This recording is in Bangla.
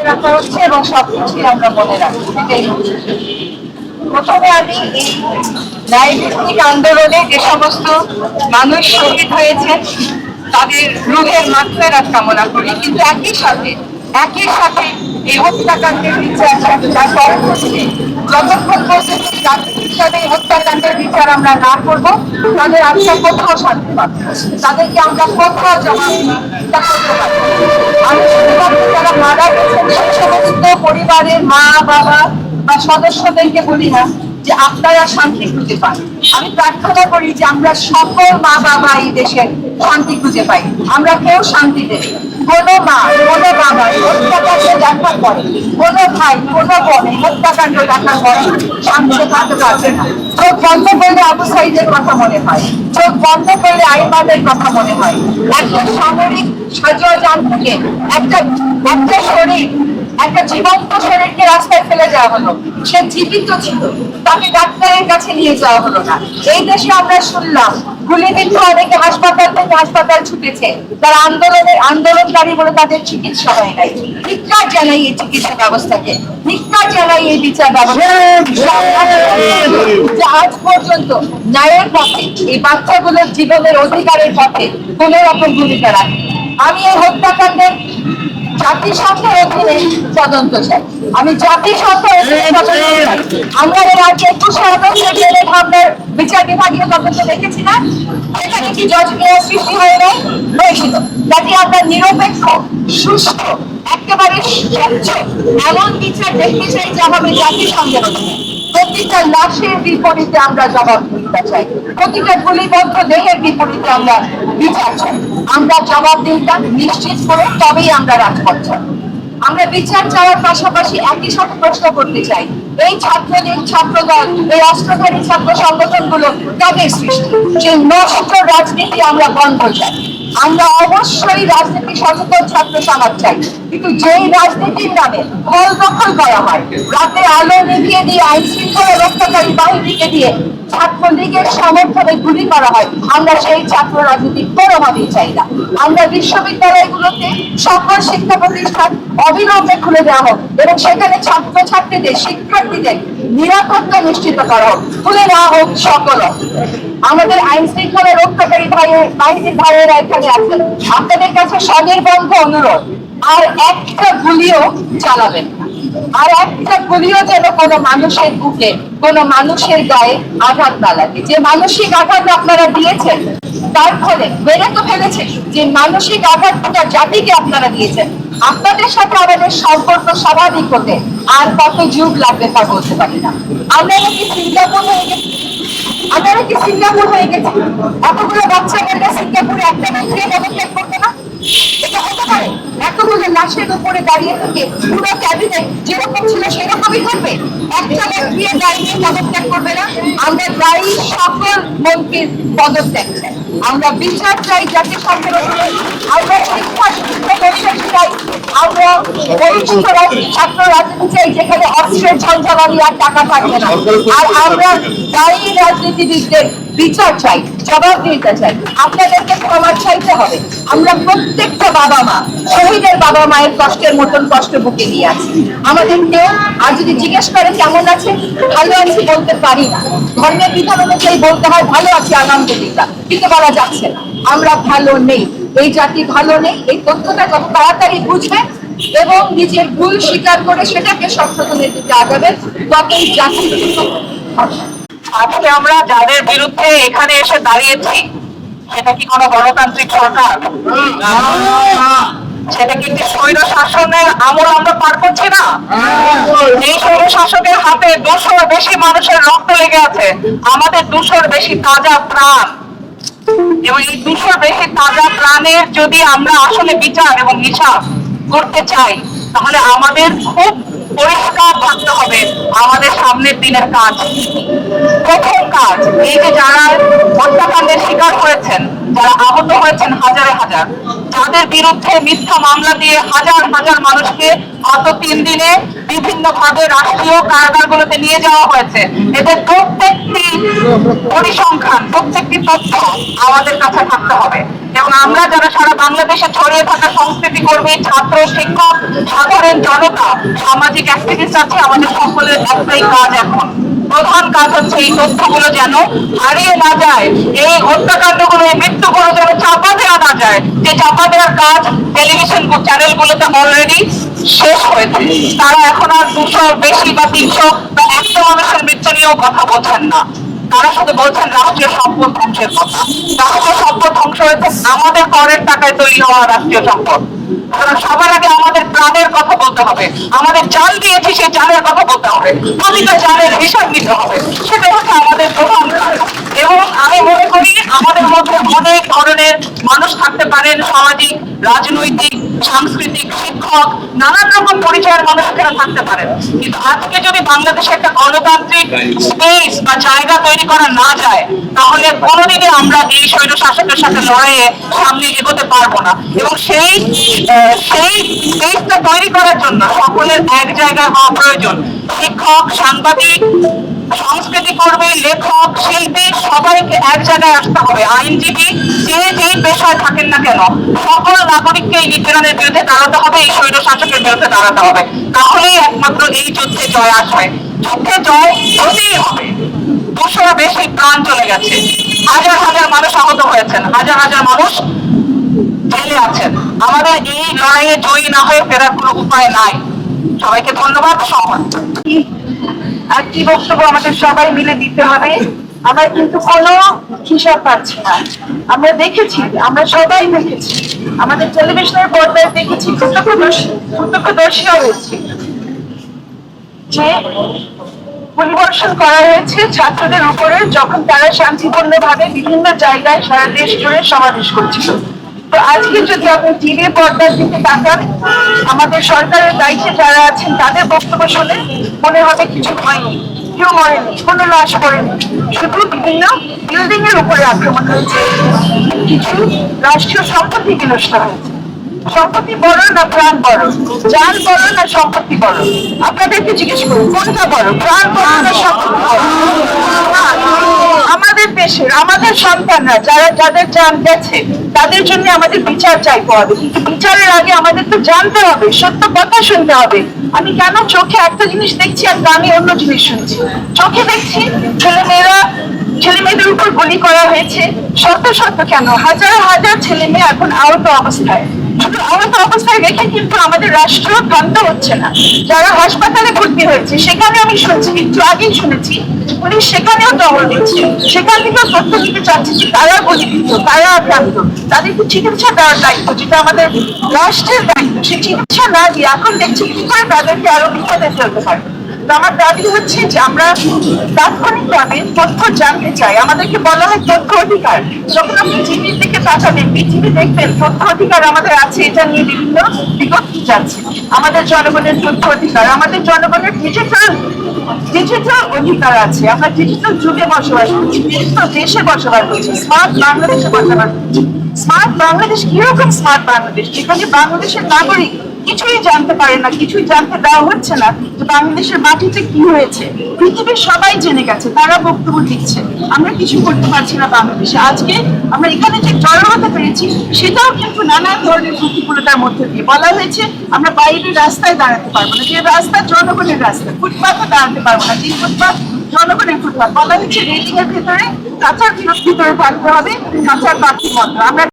রাখা হচ্ছে এবং সবকিছুই আমরা মনে রাখবো। এটাই হচ্ছে। প্রথমে আমি এই ন্যায়ভিত্তিক আন্দোলনে যে সমস্ত মানুষ শহীদ হয়েছেন তাদের রুহের মাগফিরাত কামনা করি, কিন্তু একই সাথে এই হত্যাকাণ্ডের বিচার যতক্ষণ পর্যন্ত জাতির হিসাবে হত্যাকাণ্ডের বিচার আমরা না করবো তাদের আত্মা কোথাও শান্তি পাবে, তাদেরকে আমরা কোথাও জবাবদিহিতা করতে পারবো। আমি শুধুমাত্র যারা মারা গেছেন সেই সমস্ত পরিবারের মা বাবা বা সদস্যদেরকে বলি না যে আপনারা শান্তি খুঁজে পান। আমি প্রার্থনা করি যে আমরা সকল মা বাবা এই দেশের শান্তি খুঁজে পাই। আমরা কেউ শান্তি দেই কোনো মা কোনো বাবা হত্যাকাণ্ড দেখার পরে, কোনো ভাই কোনো বোন হত্যাকাণ্ড দেখার পরে শান্তিতে থাকতে পারবে না। চোখ বন্ধ করলে আবু সাইদের কথা মনে হয়, চোখ বন্ধ করলে আইমাদের কথা মনে হয়। একটা সামরিক সজযান থেকে একটা শরীর, একটা জীবন্ত শরীরকে রাস্তায় ফেলে যাওয়া হলো, সে জীবিত ছিল, তাকে ডাক্তারের কাছে নিয়ে যাওয়া হলো না। এই দেশে আমরা শুনলাম গুলিবিদ্ধ অনেকে হাসপাতাল থেকে হাসপাতাল ছুটেছে, তারা আন্দোলনকারী বলে তাদের চিকিৎসা হয় নাই। ধিক্কার জানাই এই চিকিৎসা ব্যবস্থাকে, ধিক্কার জানাই এই বিচার ব্যবস্থা যে আজ পর্যন্ত ন্যায়ের পথে এই বাচ্চাগুলোর জীবনের অধিকারের পথে কোন রকম ভূমিকা রাখে। আমি এই হত্যাকাণ্ডের জাতিসংঘের অধীনে তদন্ত চাই, আমি জাতিসংঘের অধীনে তদন্ত চাই। আমরা এর আগে 21 আগস্টের জেলে ভাবনার বিচার বিভাগীয় তদন্ত দেখেছি না? সেখানে কি জজমের সৃষ্টি হয়ে নাই? হয়েছিল। যাতে আমরা নিরপেক্ষ, সুস্থ, একেবারে স্বচ্ছ এমন বিচার দেখতে চাই যা হবে জাতিসংঘের অধীনে। প্রতিটা লাশের বিপরীতে আমরা জবাবদিহিতা চাই, প্রতিটা গুলিবদ্ধ দেহের বিপরীতে আমরা বিচার চাই। আমরা জবাবদিহিতা নিশ্চিত করে তবেই আমরা রাজপথ চাই। আমরা বিচার চাওয়ার পাশাপাশি একই সাথে প্রশ্ন করতে চাই, এই ছাত্রলীগ, ছাত্রদল, এই অস্ত্রধারী ছাত্র সংগঠনগুলো কাদের সৃষ্টি? সেই নষ্ট রাজনীতি আমরা বন্ধ চাই। আমরা অবশ্যই রাজনীতি সচেতন ছাত্র সমাজ চাই, কিন্তু যেই রাজনীতির নামে হল দখল করা হয়, রাতে আলো নিভিয়ে দিয়ে আইন শৃঙ্খলা রক্ষাকারী বাহিনীকে দিয়ে ছাত্রলীগের সমর্থনে গুলি করা হয়, আমরা সেই ছাত্র রাজনীতি কোনোভাবেই চাই না। আমরা বিশ্ববিদ্যালয়গুলোতে সকল শিক্ষা প্রতিষ্ঠান অবিলম্বে খুলে দেওয়া হোক এবং সেখানে ছাত্রছাত্রীদের, শিক্ষার্থীদের নিরাপত্তা নিশ্চিত করা হোক, খুলে দেওয়া হোক সকল। আমাদের আইন শৃঙ্খলা রক্ষাকারী বাহিনীর ভাইয়েরা এখানে আছেন, আপনাদের কাছে স্বনির্বন্ধ অনুরোধ, আর একটা গুলিও চালাবেন না, আর একটা গুলিও যেন কোনো মানুষের বুকে, কোনো মানুষের গায়ে আঘাত না লাগে। যে মানসিক আঘাত আপনারা দিয়েছেন তার ফলে মেরে তো ফেলেছে, যে মানসিক আঘাতটা জাতিকে আপনারা দিয়েছেন, আপনাদের সাথে আমাদের সম্পর্ক স্বাভাবিক হতে আর কত যুগ লাগবে তা বলতে পারি না। আমরা কি সিঙ্গাপুর হয়ে গেছি? আপনারা কি সিঙ্গাপুর হয়ে গেছে? এতগুলো বাচ্চা মেয়েরা সিঙ্গাপুরে একটা মন্ত্রী পদত্যাগ করবে না? এটা হতে পারে? এতগুলো লাশের উপরে দাঁড়িয়ে থেকে পুরো ক্যাবিনেট যেরকম ছিল সেরকমই থাকবে? একটা মন্ত্রী দাঁড়িয়ে পদত্যাগ করবে না? আমরা দায়ী সকল মন্ত্রীর পদত্যাগ চাই, আমরা বিচার চাই যাতে সরকার, আমরা শিক্ষা পরিবেশ চাই, আমরা পরিচিত ছাত্র রাজনীতি চাই যেখানে অস্ত্রের ঝঞ্ঝাবাড়ি আর টাকা থাকবে না, আর আমরা দায়ী রাজনীতিবিদদের বিচার চাই, জবাবদিহিতা চাই। আপনাদেরকে ক্ষমা চাইতে হবে। আমরা প্রত্যেকটা বাবা মা, শহীদের বাবা মায়ের কষ্টের মতন কষ্ট বুকে নিয়ে আছি। আমাদের কেউ আর যদি জিজ্ঞেস করে কেমন আছে, ভালো আছি বলতে পারি না। ধর্মের বিধান অনুযায়ী বলতে হয় ভালো আছি আলহামদুলিল্লাহ, কিন্তু বলা যাচ্ছে না আমরা ভালো নেই। এই জাতি ভালো নেই, এই তথ্যটা যত তাড়াতাড়ি বুঝবেন এবং নিজের ভুল স্বীকার করে সেটাকে সংশোধনের দিকে আগাবেন, ততই জাতি। আজকে আমরা যাদের বিরুদ্ধে এখানে এসে দাঁড়িয়েছি, সেটা কি কোনো গণতান্ত্রিক সরকার? সেটা কিন্তু স্বৈর শাসনের আমল আমরা পার করছি না। এই স্বৈর শাসকের হাতে 200 বেশি মানুষের রক্ত লেগে আছে, আমাদের 200 বেশি তাজা প্রাণ, এবং এই 200 বেশি তাজা প্রাণের যদি আমরা আসলে বিচার এবং হিসাব করতে চাই, তাহলে আমাদের খুব পরিষ্কার থাকতে হবে আমাদের সামনের দিনের কাজ। প্রথম কাজ, এই যে যারা হত্যাকাণ্ডের শিকার হয়েছেন, যারা আহত হয়েছেন হাজারে হাজার, যাদের বিরুদ্ধে মিথ্যা মামলা দিয়ে হাজার হাজার মানুষকে গত 3 দিনে বিভিন্ন ভাবে রাষ্ট্রীয় কারাগারগুলোতে নিয়ে যাওয়া হয়েছে, এদের প্রত্যেকটি পরিসংখ্যান, প্রত্যেকটি তথ্য আমাদের কাছে থাকতে হবে। এবং আমরা যারা সারা বাংলাদেশে ছড়িয়ে থাকা সংস্কৃতি কর্মী, ছাত্র, শিক্ষক, সাধারণ জনতা, সামাজিক অ্যাক্টিভিস্ট আছে, আমাদের সকলের একটাই কাজ এখন, প্রধান কাজ হচ্ছে এই তথ্যগুলো যেন হারিয়ে না যায়, এই হত্যাকাণ্ডগুলো, এই মৃত্যুগুলো যেন চাপা দেওয়া না যায়। যে চাপা দেওয়ার কাজ টেলিভিশন চ্যানেলগুলোতে অলরেডি শেষ হয়েছে। তারা এখন আর 200 বেশি বা 300 বা 100 মানুষের মৃত্যু নিয়েও কথা বলছেন না, তারা শুধু বলছেন রাষ্ট্রীয় সম্পদ ধ্বংসের কথা। রাষ্ট্রীয় সম্পদ ধ্বংস হয়েছে আমাদের করের টাকায় তৈরি হওয়া রাষ্ট্রীয় সম্পদ। কারণ সবার আগে আমাদের প্রাণের কথা বলতে হবে, আমাদের চাল দিয়েছি সেই চালের কথা বলতে হবে, প্রতিটা চালের হিসাব দিতে হবে, সেটা হচ্ছে আমাদের প্রধান কাজ। এবং আমি মনে করি আমাদের মধ্যে অনেক ধরনের মানুষ থাকতে পারেন, সামাজিক, রাজনৈতিক, সাংস্কৃতিক, শিক্ষক, নানান রকম পরিচয়ের মানুষ এখানে থাকতে পারেন, কিন্তু আজকে যদি বাংলাদেশে একটা গণতান্ত্রিক স্পেস বা জায়গা তৈরি করা না যায়, তাহলে কোনোদিনই আমরা এই স্বৈর শাসকের সাথে লড়াইয়ে সামনে এগোতে পারবো না। এবং সেই স্পেসটা তৈরি করার জন্য সকলের এক জায়গায় হওয়া প্রয়োজন। শিক্ষক, সাংবাদিক, সংস্কৃতি কর্মী, লেখক, শিল্পী, সবাইকে এক জায়গায় আসতে হবে। আইনজীবী, যে যেই পেশায় থাকেন না কেন, সকল নাগরিককে এই নিপীড়নের বিরুদ্ধে দাঁড়াতে হবে, এই স্বৈর শাসকের বিরুদ্ধে দাঁড়াতে হবে। তাহলেই একমাত্র এই যুদ্ধে জয় আসবে। যুদ্ধে জয় হতেই হবে। 200 বেশি প্রাণ চলে গেছে, হাজার হাজার মানুষ আহত হয়েছেন, হাজার হাজার মানুষ জেলে আছেন। আমাদের এই লড়াইয়ে জয়ী না হয়ে ফেরার কোনো উপায় নাই। সবাইকে ধন্যবাদ, সম্মান। আর কি বক্তব্য আমাদের সবাই মিলে দিতে হবে, আমরা কিন্তু কোনো হিসাব পাচ্ছি না। আমরা দেখেছি, আমরা সবাই দেখেছি, আমাদের টেলিভিশনের পর্দায় দেখেছি, প্রত্যক্ষদর্শীও হয়েছে যে পরিবর্তন করা হয়েছে ছাত্রদের উপরে, যখন তারা শান্তিপূর্ণভাবে বিভিন্ন জায়গায় সারা দেশ জুড়ে সমাবেশ করছিল। তো আজকে যদি আপনি টিভির পর্দার দিকে তাকান, আমাদের সরকারের দায়িত্বে যারা আছেন তাদের বক্তব্য শুনে মনে হবে কিছু হয়নি, কেউ মরেনি, কোনো লাশ পড়েনি, শুধু বিভিন্ন বিল্ডিং এর উপরে আক্রমণ হয়েছে, কিছু রাষ্ট্রীয় সম্পত্তি বিনষ্ট হয়েছে। সম্পত্তি বড় না প্রাণ বড়, যান বড় না সম্পত্তি বড়? আপনাদেরকে জিজ্ঞেস করুন, কোনটা বড়, প্রাণ বড় না সম্পত্তি বড়? আমাদের দেশের, আমাদের সন্তানরা যাদের জান গেছে, তাদের জন্য আমাদের বিচার চাইতে হবে, কিন্তু বিচারের আগে আমাদের তো জানতে হবে, সত্য কথা শুনতে হবে। আমি কেন চোখে একটা জিনিস দেখছি আর কানে অন্য জিনিস শুনছি? চোখে দেখছি ছেলে মেয়েদের উপর গুলি করা হয়েছে, শত শত কেন হাজার হাজার ছেলে মেয়ে এখন আহত অবস্থায়। শুধু আহত অবস্থায় রেখে কিন্তু আমাদের রাষ্ট্র ক্ষান্ত হচ্ছে না। যারা হাসপাতালে ভর্তি হয়েছে, সেখানে আমি শুনছি, একটু আগেই শুনেছি, পুলিশ সেখানেও টহল দিচ্ছে, সেখান থেকেও তথ্য দিতে চাচ্ছে যে তারা গুলিবিদ্ধ, তারা আক্রান্ত, তাদেরকে চিকিৎসা দেওয়ার দায়িত্ব, যেটা আমাদের রাষ্ট্রের দায়িত্ব, সে চিকিৎসা না দিয়ে এখন দেখছি কি করে তাদেরকে আরো বিপদে ফেলতে পারে। তো আমার দাবি হচ্ছে যে আমরা তাৎক্ষণিকভাবে তথ্য জানতে চাই। আমাদেরকে বলা হয় তথ্য অধিকার, যখন আপনি টিভির দিকে তাকাবেন, পৃথিবী দেখবেন তথ্য অধিকার আমাদের আছে, এটা নিয়ে বিভিন্ন বিজ্ঞপ্তি যাচ্ছে। আমাদের জনগণের তথ্য অধিকার, আমাদের জনগণের ডিজিটাল অধিকার আছে। আমরা ডিজিটাল যুগে বসবাস করছি, ডিজিটাল দেশে বসবাস করছি, স্মার্ট বাংলাদেশে বসবাস করছি। স্মার্ট বাংলাদেশ কিরকম স্মার্ট বাংলাদেশ? যেখানে বাংলাদেশের নাগরিক কিছুই জানতে পারে না, কিছুই জানতে দেওয়া হচ্ছে না যে বাংলাদেশের মাটিতে কি হয়েছে। পৃথিবীর সবাই জেনে গেছে, তারা বক্তব্য দিচ্ছে, আমরা কিছু করতে পারছি না বাংলাদেশে। আজকে আমরা এখানে যে জড়ো হতে পেরেছি, সেটাও কিন্তু নানান ধরনের প্রতিকূলতার মধ্যে দিয়ে। বলা হয়েছে আমরা বাইরের রাস্তায় দাঁড়াতে পারবো না, যে রাস্তা জনগণের রাস্তা, ফুটপাথে দাঁড়াতে পারবো না, যে ফুটপাথ জনগণের ফুটপাথ। বলা হচ্ছে রেলিং এর ভিতরে, কাঁচার ভিতরে থাকতে হবে, কাঁচার পাখির মতো। আমরা